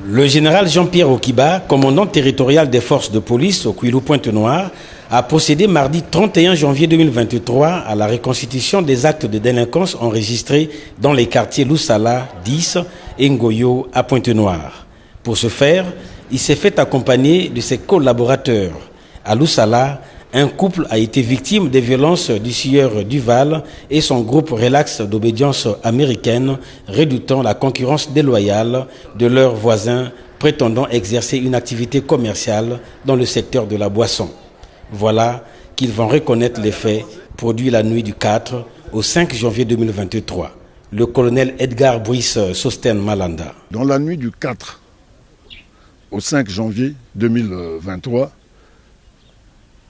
Le général Jean-Pierre Okiba, commandant territorial des forces de police au Kouilou-Pointe-Noire, a procédé mardi 31 janvier 2023 à la reconstitution des actes de délinquance enregistrés dans les quartiers Loussala, 10 et Ngoyo à Pointe-Noire. Pour ce faire, il s'est fait accompagner de ses collaborateurs. À Loussala, un couple a été victime des violences du sieur Duval et son groupe relax d'obédience américaine, redoutant la concurrence déloyale de leurs voisins prétendant exercer une activité commerciale dans le secteur de la boisson. Voilà qu'ils vont reconnaître les faits produits la nuit du 4 au 5 janvier 2023. Le colonel Edgar Brice Sosten Malanda. Dans la nuit du 4 au 5 janvier 2023,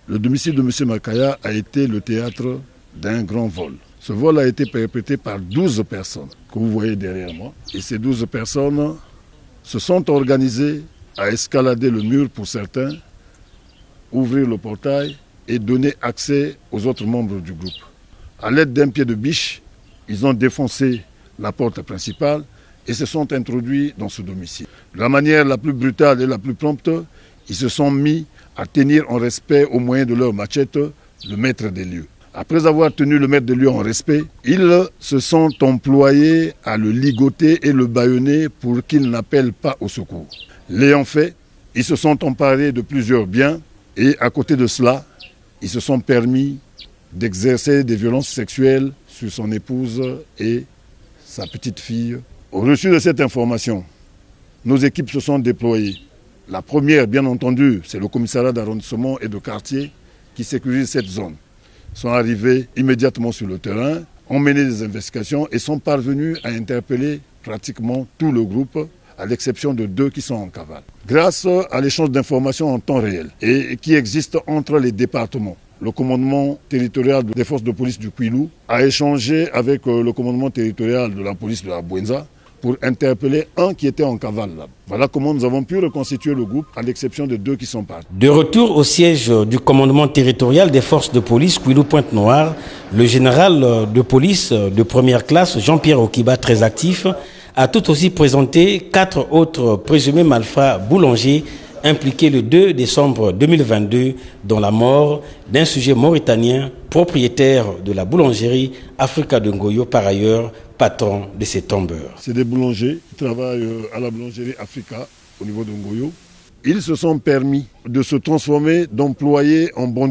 le domicile de M. Makaya a été le théâtre d'un grand vol. Ce vol a été perpétré par 12 personnes que vous voyez derrière moi. Et ces 12 personnes se sont organisées à escalader le mur pour certains, ouvrir le portail et donner accès aux autres membres du groupe. À l'aide d'un pied de biche, ils ont défoncé la porte principale et se sont introduits dans ce domicile. De la manière la plus brutale et la plus prompte, ils se sont mis à tenir en respect au moyen de leur machette le maître des lieux. Après avoir tenu le maître des lieux en respect, ils se sont employés à le ligoter et le bâillonner pour qu'il n'appelle pas au secours. L'ayant fait, ils se sont emparés de plusieurs biens et à côté de cela, ils se sont permis d'exercer des violences sexuelles sur son épouse et sa petite fille. Au reçu de cette information, nos équipes se sont déployées. La première, bien entendu, c'est le commissariat d'arrondissement et de quartier qui sécurise cette zone. Ils sont arrivés immédiatement sur le terrain, ont mené des investigations et sont parvenus à interpeller pratiquement tout le groupe, à l'exception de 2 qui sont en cavale. Grâce à l'échange d'informations en temps réel et qui existe entre les départements, le commandement territorial des forces de police du Kouilou a échangé avec le commandement territorial de la police de la Bouenza pour interpeller un qui était en cavale là. Voilà comment nous avons pu reconstituer le groupe, à l'exception de 2 qui sont partis. De retour au siège du commandement territorial des forces de police Kouilou-Pointe-Noire, le général de police de première classe, Jean-Pierre Okiba, très actif, a tout aussi présenté 4 autres présumés malfrats boulangers impliqués le 2 décembre 2022 dans la mort d'un sujet mauritanien propriétaire de la boulangerie Africa de Ngoyo, par ailleurs patron de ces tombeurs. C'est des boulangers qui travaillent à la boulangerie Africa au niveau de Ngoyo. Ils se sont permis de se transformer d'employés en bandits.